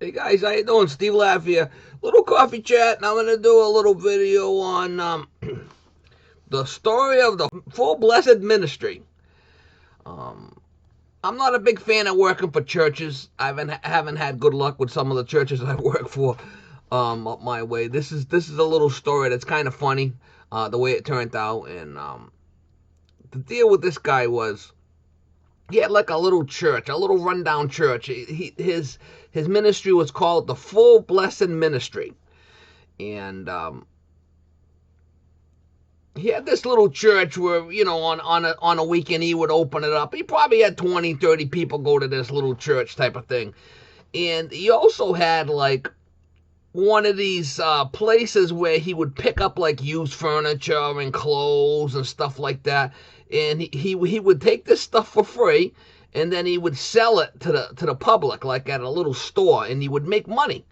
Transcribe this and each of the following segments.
Hey guys, how you doing? Steve Laff here. Little coffee chat, and I'm gonna do a little video on the story of the full blessed ministry. Um, I'm not a big fan of working for churches. I haven't had good luck with some of the churches I work for up my way. This is a little story that's kind of funny, the way it turned out, and the deal with this guy was he had like a little church, a little rundown church. His ministry was called the Full Blessed Ministry, and he had this little church where on a weekend he would open it up. He probably had 20, 30 people go to this little church type of thing, and he also had like one of these places where he would pick up like used furniture and clothes and stuff like that, and he would take this stuff for free, and then he would sell it to the public like at a little store, and he would make money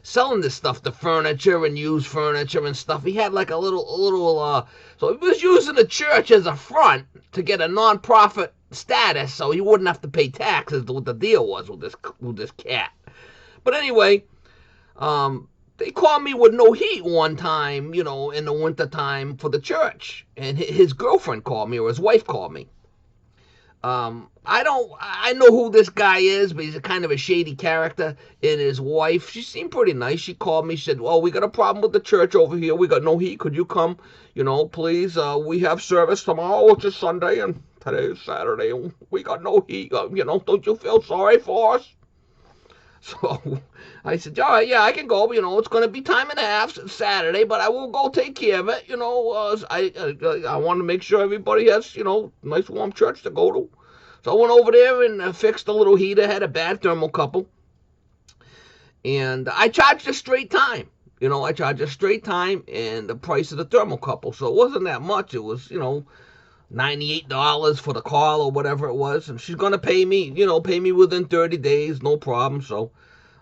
selling this stuff, the furniture and used furniture and stuff. He had like a little so he was using the church as a front to get a non-profit status, so he wouldn't have to pay taxes. What the deal was with this cat. But anyway, they called me with no heat one time, in the winter time for the church. And his girlfriend called me, or his wife called me. I know who this guy is, but he's a kind of a shady character. And his wife, she seemed pretty nice. She called me, she said, well, we got a problem with the church over here. We got no heat. Could you come, please? We have service tomorrow, which is Sunday, and today is Saturday. And we got no heat. Don't you feel sorry for us? So I said, all right, yeah, I can go. It's going to be time and a half. It's Saturday, but I will go take care of it. I want to make sure everybody has, nice warm church to go to. So I went over there and fixed a little heater, had a bad thermocouple. And I charged a straight time. I charged a straight time and the price of the thermocouple. So it wasn't that much. It was, $98 for the call or whatever it was, and she's gonna pay me within 30 days, no problem. So,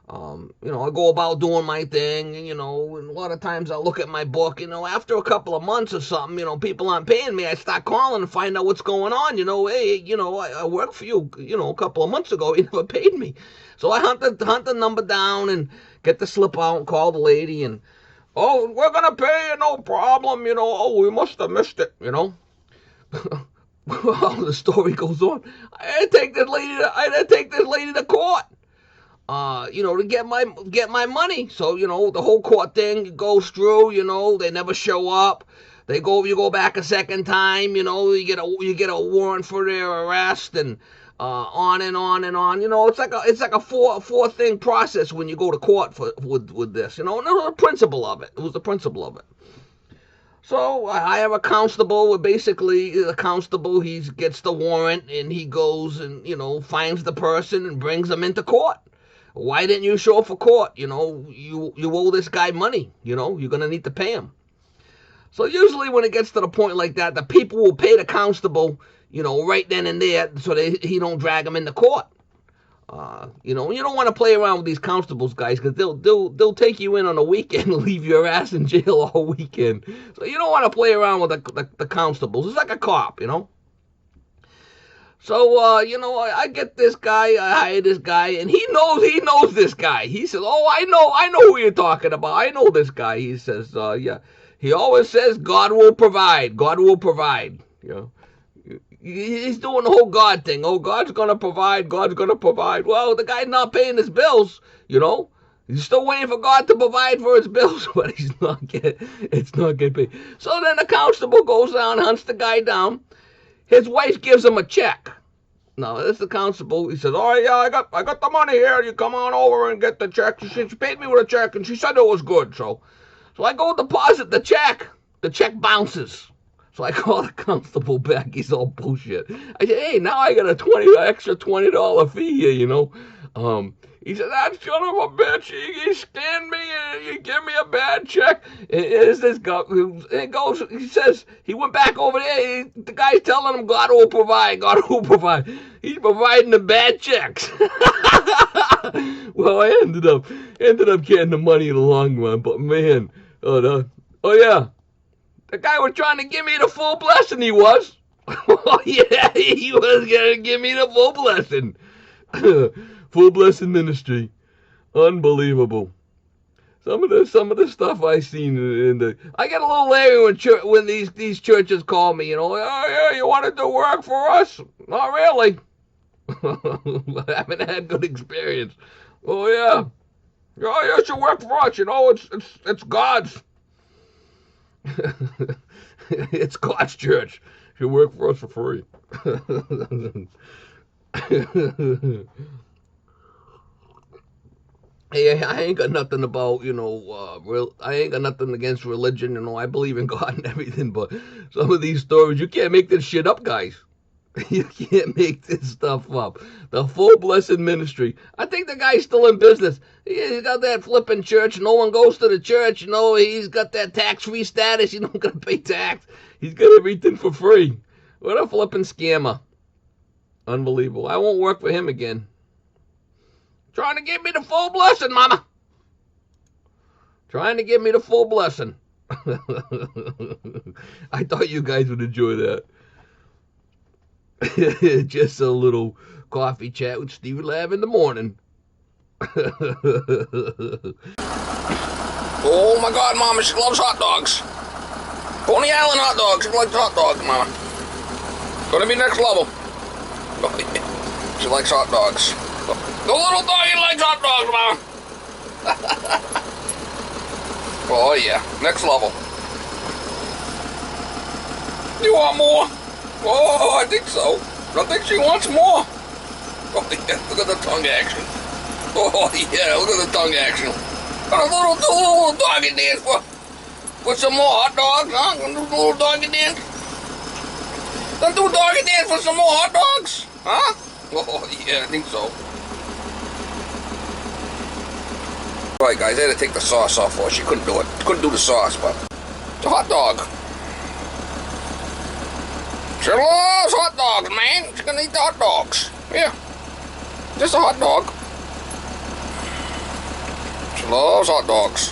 I go about doing my thing, and a lot of times I look at my book, after a couple of months or something, people aren't paying me, I start calling and find out what's going on. Hey, I worked for you, a couple of months ago, you never paid me. So I hunt the number down and get the slip out and call the lady, and oh, we're gonna pay you, no problem. Oh, we must have missed it. Well, the story goes on. I had to take this lady to court. To get my money. So, the whole court thing goes through, they never show up. You go back a second time, you get a warrant for their arrest, and on and on and on. It's like a four thing process when you go to court with this. And it was the principle of it. It was the principle of it. So I have a constable. Basically, the constable, he gets the warrant and he goes and finds the person and brings them into court. Why didn't you show up for court? You owe this guy money. You're gonna need to pay him. So usually when it gets to the point like that, the people will pay the constable, right then and there, so he don't drag them into court. You don't want to play around with these constables, guys, because they'll take you in on a weekend and leave your ass in jail all weekend. So you don't want to play around with the constables. It's like a cop. So I get this guy, I hire this guy, and he knows this guy. He says, oh, I know who you're talking about. I know this guy. He says, yeah. He always says, God will provide. God will provide. He's doing the whole God thing. Oh, God's going to provide. God's going to provide. Well, the guy's not paying his bills, He's still waiting for God to provide for his bills, but it's not getting paid. So then the constable goes down, hunts the guy down. His wife gives him a check. Now, this is the constable. He says, oh, yeah, I got the money here. You come on over and get the check. She paid me with a check, and she said it was good. So I go deposit the check. The check bounces. So I call the constable back. He's all bullshit. I said, hey, now I got extra $20 fee here, He said, that son of a bitch, he scanned me and he gave me a bad check. And this guy, he says, he went back over there. The guy's telling him God will provide, God will provide. He's providing the bad checks. Well, I ended up getting the money in the long run, but man, oh yeah. The guy was trying to give me the full blessing, he was. Oh, yeah, he was going to give me the full blessing. Full blessing ministry. Unbelievable. Some of the stuff I seen in the I get a little leery when these churches call me. Oh yeah, you want to do work for us? Not really. I haven't had good experience. Oh yeah, oh yeah, you work for us. It's God's. It's God's church. You work for us for free. Hey, I ain't got nothing about, I ain't got nothing against religion. I believe in God and everything, but some of these stories, you can't make this shit up, guys. You can't make this stuff up. The full blessed ministry. I think the guy's still in business. He's got that flipping church. No one goes to the church. He's got that tax-free status. You don't got to pay tax. He's got everything for free. What a flipping scammer. Unbelievable. I won't work for him again. Trying to give me the full blessing, mama. Trying to give me the full blessing. I thought you guys would enjoy that. Just a little coffee chat with Stevie Lab in the morning. Oh my God, Mama, she loves hot dogs. Coney Island hot dogs. She likes hot dogs, Mama. Gonna be next level. She likes hot dogs. The little doggy likes hot dogs, Mama. Oh yeah, next level. You want more? Oh, I think so. I think she wants more. Oh yeah, look at the tongue action. Oh yeah, look at the tongue action. Got a little doggy dance for some more hot dogs, huh? Gonna do a little doggy dance? Gonna do a doggy dance for some more hot dogs? Huh? Oh yeah, I think so. Alright guys, I had to take the sauce off for her. She couldn't do it. Couldn't do the sauce, but it's a hot dog. She loves hot dogs, man. She's gonna eat the hot dogs. Yeah. Just a hot dog. She loves hot dogs.